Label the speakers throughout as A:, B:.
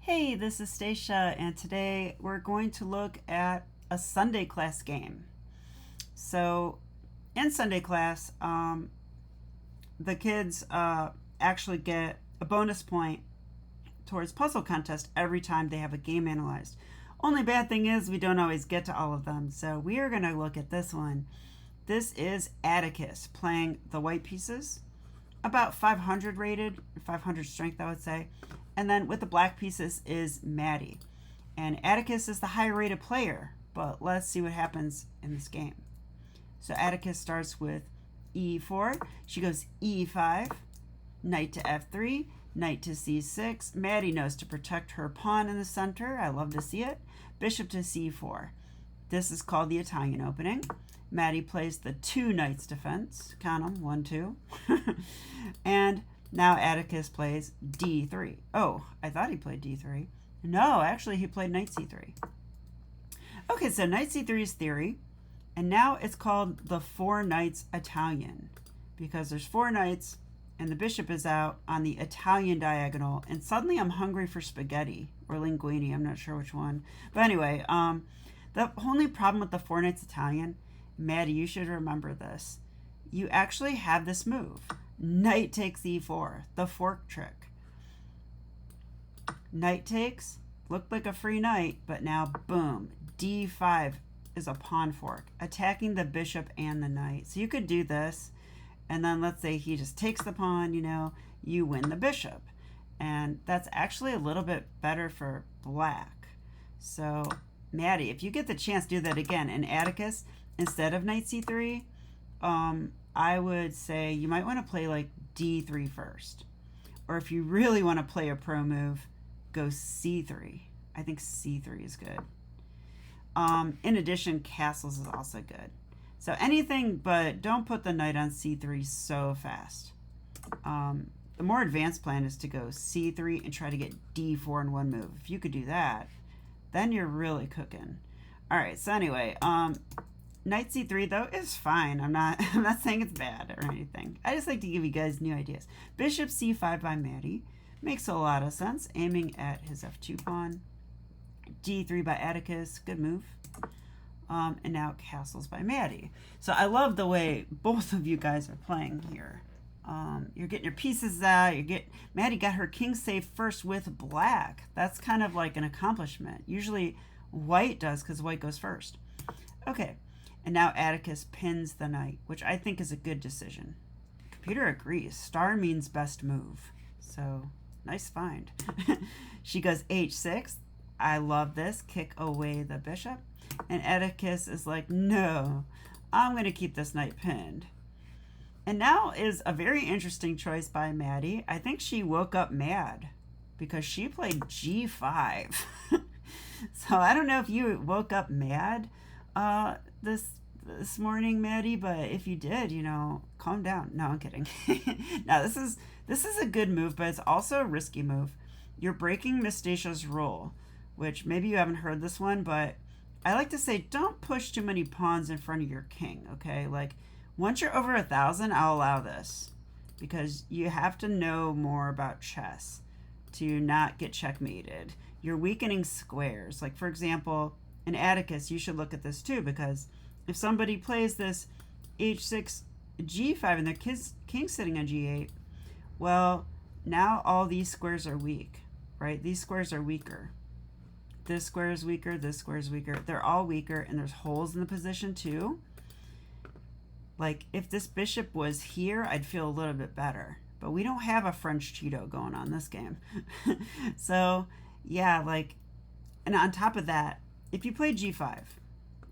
A: Hey, this is Stacia, and today we're going to look at a Sunday class game. So, in Sunday class, the kids actually get a bonus point towards puzzle contest every time they have a game analyzed. Only bad thing is we don't always get to all of them, so we are going to look at this one. This is Atticus playing the white pieces, about 500 rated, 500 strength, I would say. And then with the black pieces is Maddie. And Atticus is the higher rated player, but let's see what happens in this game. So Atticus starts with e4. She goes e5, knight to f3, knight to c6. Maddie knows to protect her pawn in the center. I love to see it. Bishop to c4. This is called the Italian opening. Maddie plays the two knights defense. Count them, 1, 2. And now Atticus plays d3. Oh, I thought he played d3. No, actually he played knight c3. Okay, so knight c3 is theory. And now it's called the four knights Italian, because there's four knights and the bishop is out on the Italian diagonal. And suddenly I'm hungry for spaghetti or linguine. I'm not sure which one. But anyway, the only problem with the four knights Italian, Maddie, you should remember this. You actually have this move. Knight takes e4, the fork trick. Knight takes, looked like a free knight, but now boom, d5 is a pawn fork, attacking the bishop and the knight. So you could do this, and then let's say he just takes the pawn, you win the bishop. And that's actually a little bit better for black. So Maddie, if you get the chance, do that again. And Atticus, instead of knight c3, I would say you might want to play like d3 first. Or if you really want to play a pro move, go c3. I think c3 is good. In addition, castles is also good. So anything, but don't put the knight on c3 so fast. The more advanced plan is to go c3 and try to get d4 in one move. If you could do that, then you're really cooking. All right, so anyway, knight c3 though is fine. I'm not saying it's bad or anything. I just like to give you guys new ideas. Bishop c5 by Maddie makes a lot of sense, aiming at his f2 pawn. d3 by Atticus, good move. And now castles by Maddie. So I love the way both of you guys are playing here. You're getting your pieces out. Maddie got her king safe first with black. That's kind of like an accomplishment. Usually white does because white goes first. Okay. And now Atticus pins the knight, which I think is a good decision. Computer agrees. Star means best move. So, nice find. She goes h6. I love this. Kick away the bishop. And Atticus is like, no, I'm going to keep this knight pinned. And now is a very interesting choice by Maddie. I think she woke up mad because she played g5. So, I don't know if you woke up mad this morning, Maddie, but if you did, calm down. No, I'm kidding. Now this is a good move, but it's also a risky move. You're breaking Miss Stacia's rule, which maybe you haven't heard this one, but I like to say don't push too many pawns in front of your king, okay? Like once you're over 1,000, I'll allow this because you have to know more about chess to not get checkmated. You're weakening squares. Like for example, in Atticus, you should look at this too, because if somebody plays this h6 g5 and their king's sitting on g8, well, now all these squares are weak, right? These squares are weaker. This square is weaker, this square is weaker. They're all weaker, and there's holes in the position too. Like if this bishop was here, I'd feel a little bit better. But we don't have a French Cheeto going on this game. So yeah, and on top of that, if you play g5,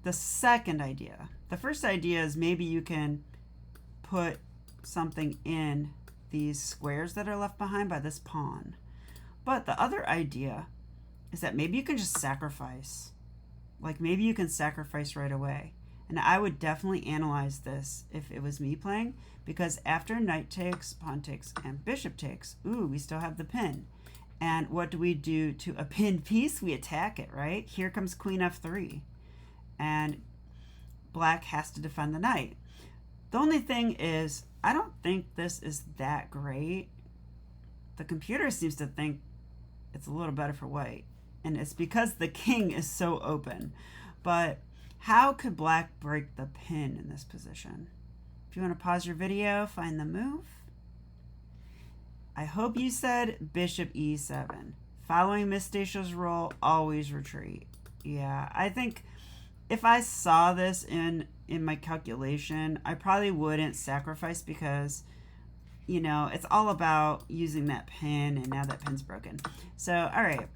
A: the second idea, the first idea is maybe you can put something in these squares that are left behind by this pawn. But the other idea is that maybe you can just sacrifice. Like maybe you can sacrifice right away. And I would definitely analyze this if it was me playing, because after knight takes, pawn takes, and bishop takes, ooh, we still have the pin. And what do we do to a pinned piece? We attack it, right? Here comes queen f3. And black has to defend the knight. The only thing is, I don't think this is that great. The computer seems to think it's a little better for white. And it's because the king is so open. But how could black break the pin in this position? If you want to pause your video, find the move. I hope you said bishop e7. Following Miss Stacia's rule, always retreat. Yeah, I think if I saw this in my calculation, I probably wouldn't sacrifice because, you know, it's all about using that pin, and now that pin's broken. So, all right.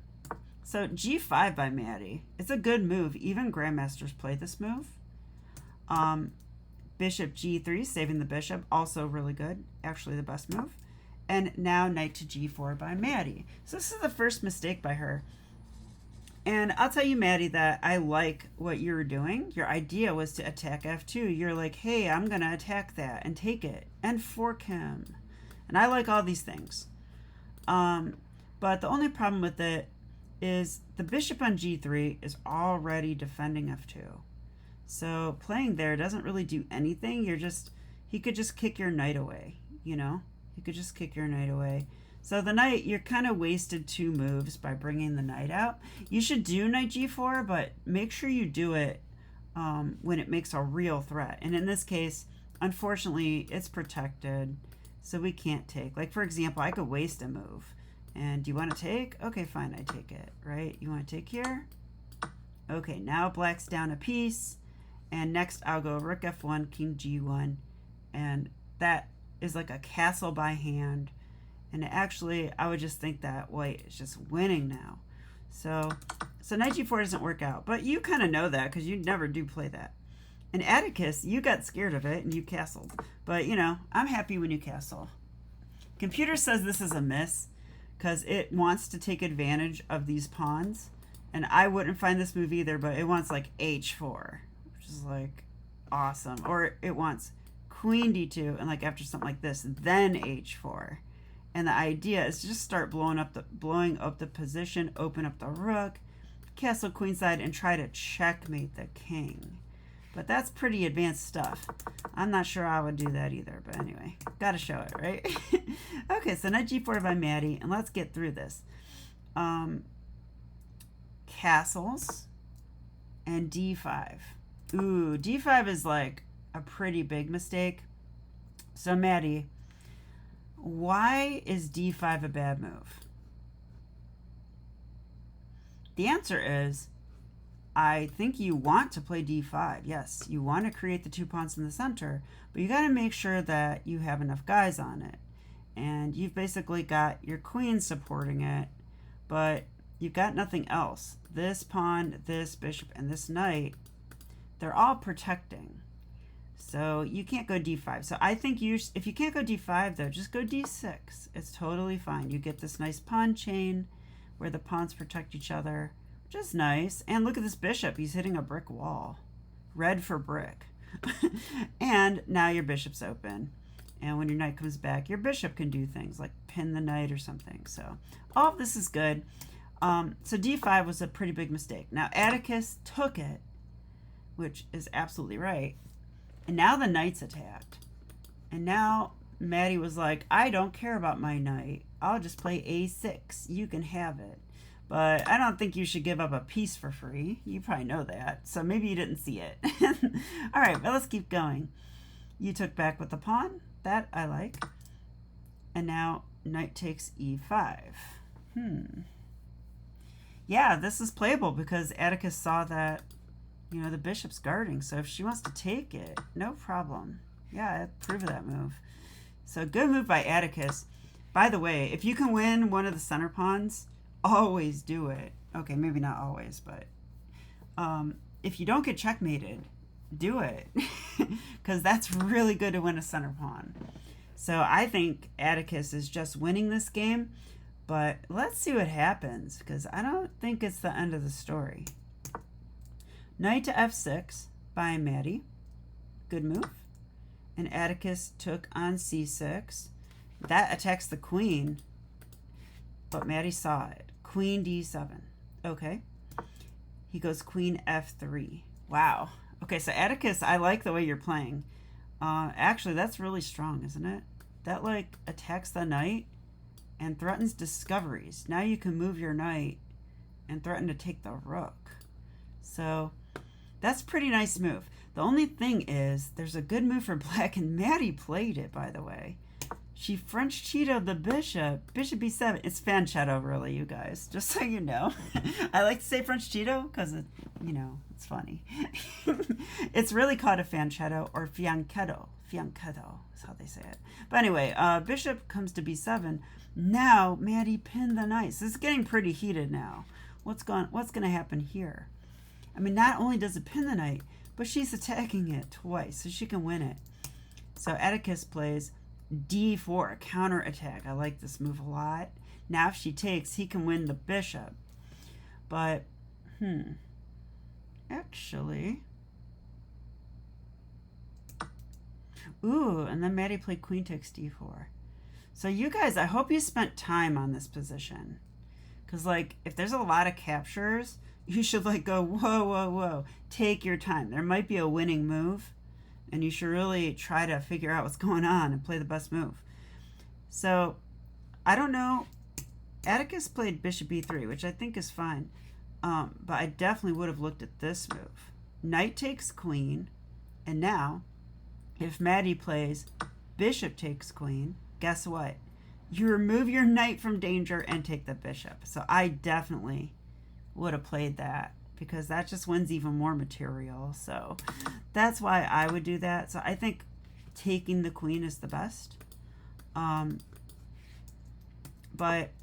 A: So g5 by Maddie. It's a good move. Even grandmasters play this move. Bishop g3, saving the bishop, also really good. Actually the best move. And now knight to g4 by Maddie. So this is the first mistake by her. And I'll tell you, Maddie, that I like what you were doing. Your idea was to attack f2. You're like, hey, I'm going to attack that and take it and fork him. And I like all these things. But the only problem with it is the bishop on g3 is already defending f2. So playing there doesn't really do anything. He could just kick your knight away, you know? He could just kick your knight away. So the knight, you're kind of wasted 2 moves by bringing the knight out. You should do knight g4, but make sure you do it when it makes a real threat. And in this case, unfortunately, it's protected, so we can't take. Like, for example, I could waste a move. And do you want to take? Okay, fine, I take it, right? You want to take here? Okay, now black's down a piece. And next I'll go rook f1, king g1. And that is like a castle by hand. And actually, I would just think that white is just winning now. So knight g4 doesn't work out. But you kind of know that because you never do play that. And Atticus, you got scared of it and you castled. But, you know, I'm happy when you castle. Computer says this is a miss because it wants to take advantage of these pawns. And I wouldn't find this move either, but it wants like h4, which is like awesome. Or it wants queen d2, and like after something like this, then h4. And the idea is to just start blowing up the position, open up the rook, castle queenside, and try to checkmate the king. But that's pretty advanced stuff. I'm not sure I would do that either, but anyway, gotta show it, right? Okay, so knight g4 by Maddie, and let's get through this. Castles and d5. Ooh, d5 is like a pretty big mistake. So Maddie, why is d5 a bad move? The answer is, I think you want to play d5. Yes, you want to create the 2 pawns in the center, but you got to make sure that you have enough guys on it. And you've basically got your queen supporting it, but you've got nothing else. This pawn, this bishop, and this knight, they're all protecting. So you can't go d5. So I think if you can't go d5, though, just go d6. It's totally fine. You get this nice pawn chain where the pawns protect each other, which is nice. And look at this bishop. He's hitting a brick wall. Red for brick. And now your bishop's open. And when your knight comes back, your bishop can do things like pin the knight or something. So all of this is good. So d5 was a pretty big mistake. Now Atticus took it, which is absolutely right. And now the knight's attacked. And now Maddie was like, I don't care about my knight. I'll just play a6. You can have it. But I don't think you should give up a piece for free. You probably know that. So maybe you didn't see it. All right, but let's keep going. You took back with the pawn. That I like. And now knight takes e5. Yeah, this is playable because Atticus saw that, you know, the bishop's guarding. So if she wants to take it, no problem. Yeah, I approve of that move. So good move by Atticus. By the way, if you can win one of the center pawns, always do it. Okay, maybe not always, but if you don't get checkmated, do it. Because that's really good to win a center pawn. So I think Atticus is just winning this game. But let's see what happens, because I don't think it's the end of the story. Knight to f6 by Maddie. Good move. And Atticus took on c6. That attacks the queen. But Maddie saw it. Queen d7. Okay. He goes queen f3. Wow. Okay, so Atticus, I like the way you're playing. Actually, that's really strong, isn't it? That, like, attacks the knight. and threatens discoveries. Now you can move your knight and threaten to take the rook. So that's a pretty nice move. The only thing is there's a good move for black, and Maddie played it, by the way. She French cheetoed the bishop. Bishop b7. It's fanchetto, really, you guys. Just so you know. I like to say French cheeto because, it's funny. It's really called a fanchetto or fianchetto. Fianchetto is how they say it. But anyway, bishop comes to b7. Now, Maddie pinned the knight. So this is getting pretty heated now. What's going to happen here? I mean, not only does it pin the knight, but she's attacking it twice, so she can win it. So Atticus plays d4, counter attack. I like this move a lot. Now if she takes, he can win the bishop. But, actually, ooh, and then Maddie played queen takes d4. So you guys, I hope you spent time on this position. Because, like, if there's a lot of captures, you should, like, go, whoa, whoa, whoa. Take your time. There might be a winning move, and you should really try to figure out what's going on and play the best move. So, I don't know. Atticus played bishop b3, which I think is fine. But I definitely would have looked at this move. Knight takes queen, and now, if Maddie plays bishop takes queen, guess what? You remove your knight from danger and take the bishop. So I definitely would have played that because that just wins even more material. So that's why I would do that. So I think taking the queen is the best. But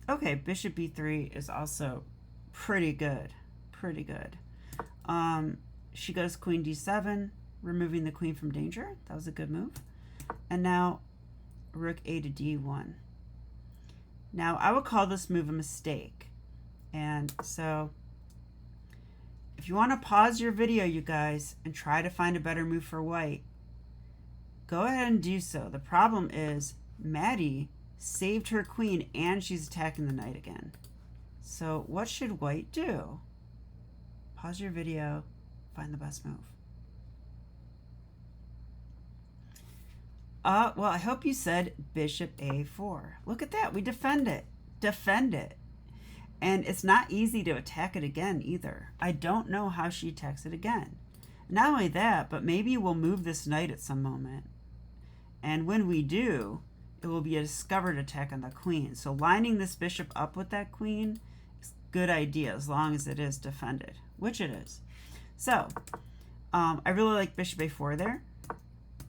A: okay, bishop b3 is also pretty good. Pretty good. She goes queen d7, removing the queen from danger. That was a good move. And now rook a to d1. Now, I would call this move a mistake. And so, if you want to pause your video, you guys, and try to find a better move for white, go ahead and do so. The problem is, Maddie saved her queen, and she's attacking the knight again. So, what should white do? Pause your video, find the best move. Well, I hope you said bishop a4. Look at that. We defend it. Defend it. And it's not easy to attack it again either. I don't know how she attacks it again. Not only that, but maybe we'll move this knight at some moment. And when we do, it will be a discovered attack on the queen. So lining this bishop up with that queen is a good idea as long as it is defended, which it is. So, I really like bishop a4 there.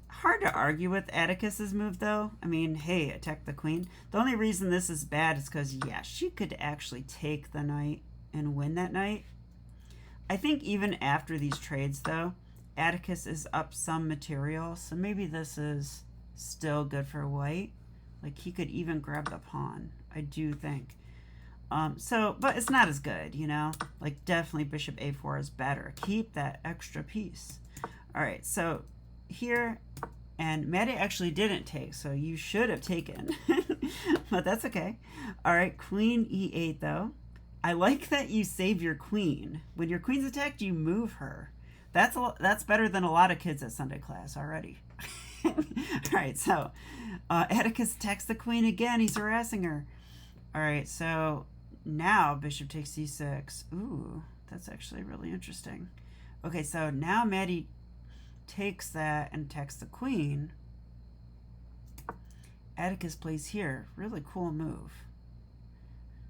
A: Hard to argue with Atticus's move, though. I mean, hey, attack the queen. The only reason this is bad is because, yeah, she could actually take the knight and win that knight. I think even after these trades, though, Atticus is up some material, so maybe this is still good for white. Like, he could even grab the pawn, I do think. But it's not as good, you know? Like, definitely bishop a4 is better. Keep that extra piece. All right, so here, and Maddie actually didn't take, so you should have taken, but that's okay. All right, queen e8 though. I like that you save your queen. When your queen's attacked, you move her. That's better than a lot of kids at Sunday class already. All right, so Atticus attacks the queen again. He's harassing her. All right, so now bishop takes c6. Ooh, that's actually really interesting. Okay, so now Maddie takes that and attacks the queen. Atticus plays here. Really cool move.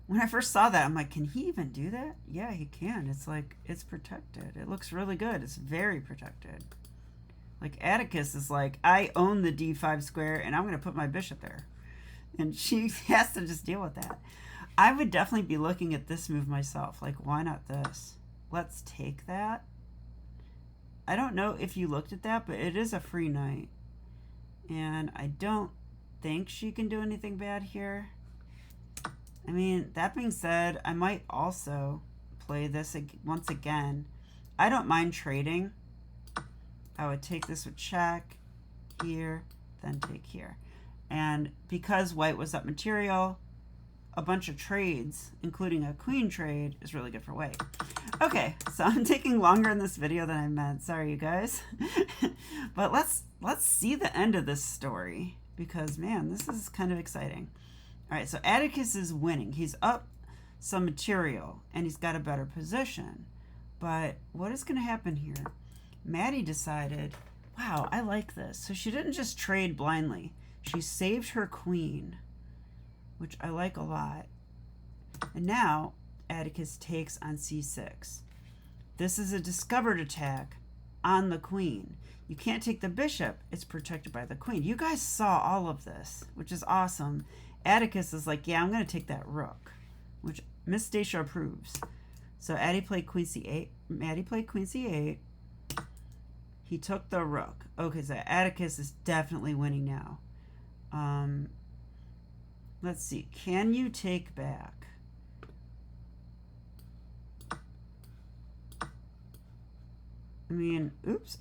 A: When I first saw that, I'm like, can he even do that? Yeah, he can. It's like, it's protected. It looks really good. It's very protected. Like, Atticus is like, I own the d5 square, and I'm going to put my bishop there. And she has to just deal with that. I would definitely be looking at this move myself. Like, why not this? Let's take that. I don't know if you looked at that, but it is a free knight. And I don't think she can do anything bad here. I mean, that being said, I might also play this once again. I don't mind trading. I would take this with check here, then take here. And because white was up material, a bunch of trades, including a queen trade, is really good for white. Okay, so I'm taking longer in this video than I meant. Sorry, you guys. But let's see the end of this story because, man, this is kind of exciting. All right, so Atticus is winning. He's up some material, and he's got a better position. But what is going to happen here? Maddie decided, wow, I like this. So she didn't just trade blindly. She saved her queen, which I like a lot. And now Atticus takes on c6. This is a discovered attack on the queen. You can't take the bishop. It's protected by the queen. You guys saw all of this, which is awesome. Atticus is like, yeah, I'm going to take that rook, which Miss Stacia approves. So Addie played queen c8. Maddie played queen c8. He took the rook. Okay, so Atticus is definitely winning now. Let's see. Can you take back? I mean, oops.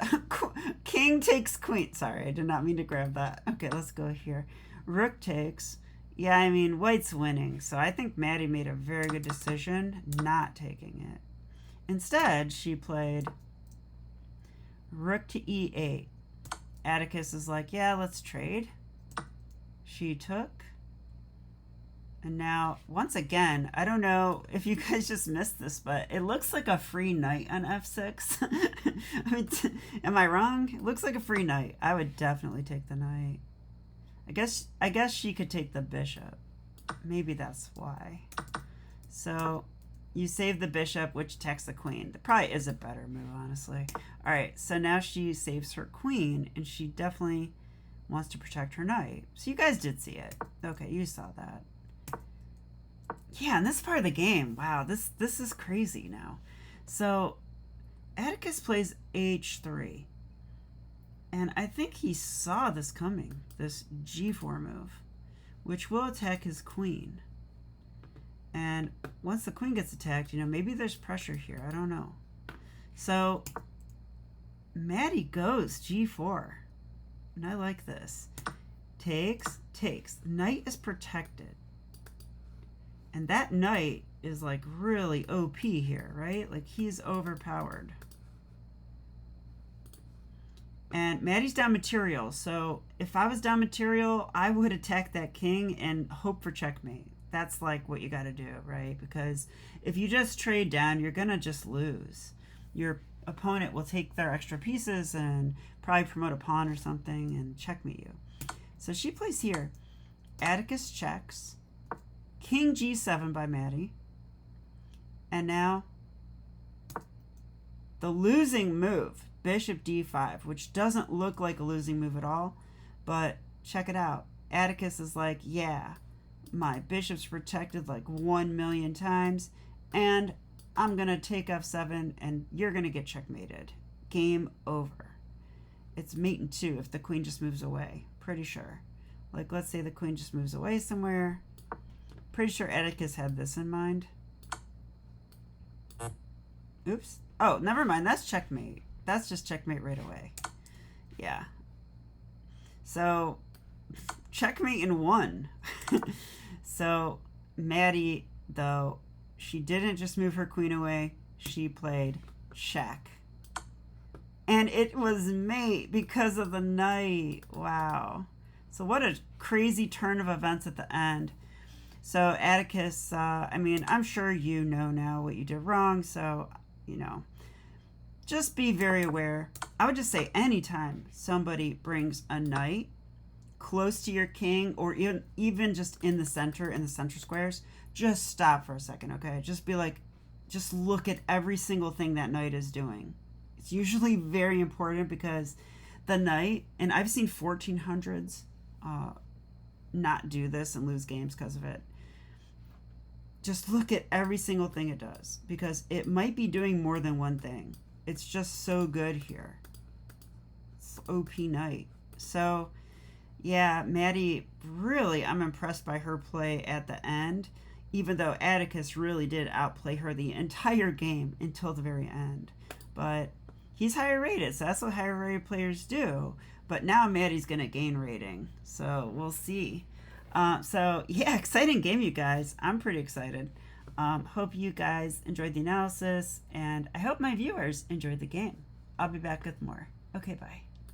A: King takes queen. Sorry, I did not mean to grab that. Okay, let's go here. Rook takes. Yeah, I mean, white's winning. So I think Maddie made a very good decision not taking it. Instead, she played rook to e8. Atticus is like, yeah, let's trade. She took. And now, once again, I don't know if you guys just missed this, but it looks like a free knight on f6. I mean, am I wrong? It looks like a free knight. I would definitely take the knight. I guess she could take the bishop. Maybe that's why. So you save the bishop, which attacks the queen. That probably is a better move, honestly. All right, so now she saves her queen, and she definitely wants to protect her knight. So you guys did see it. Okay, you saw that. Yeah, and this part of the game, wow, this is crazy now. So Atticus plays h3. And I think he saw this coming, this g4 move, which will attack his queen. And once the queen gets attacked, you know, maybe there's pressure here. I don't know. So Maddie goes g4. And I like this. Takes, takes. Knight is protected. And that knight is like really OP here, right? Like he's overpowered. And Maddie's down material. So if I was down material, I would attack that king and hope for checkmate. That's like what you got to do, right? Because if you just trade down, you're going to just lose. Your opponent will take their extra pieces and probably promote a pawn or something and checkmate you. So she plays here. Atticus checks. King g7 by Maddie. And now the losing move, bishop d5, which doesn't look like a losing move at all, but check it out. Atticus is like, yeah, my bishop's protected like 1,000,000 times, and I'm going to take f7, and you're going to get checkmated. Game over. It's mate in 2 if the queen just moves away. Pretty sure. Like, let's say the queen just moves away somewhere. Pretty sure Atticus had this in mind. Oops. Oh, never mind. That's checkmate. That's just checkmate right away. Yeah. So, checkmate in 1. So, Maddie, though, she didn't just move her queen away. She played check. And it was mate because of the knight. Wow. So, what a crazy turn of events at the end. So, Atticus, I mean, I'm sure you know now what you did wrong. So, you know, just be very aware. I would just say anytime somebody brings a knight close to your king, or even just in the center squares, just stop for a second, okay? Just be like, just look at every single thing that knight is doing. It's usually very important because the knight, and I've seen 1400s not do this and lose games because of it. Just look at every single thing it does, because it might be doing more than one thing. It's just so good here. It's OP knight. So, yeah, Maddie, really, I'm impressed by her play at the end, even though Atticus really did outplay her the entire game until the very end. But he's higher rated, so that's what higher rated players do. But now Maddie's going to gain rating, so we'll see. So, yeah, exciting game, you guys. I'm pretty excited. Hope you guys enjoyed the analysis, and I hope my viewers enjoyed the game. I'll be back with more. Okay, bye.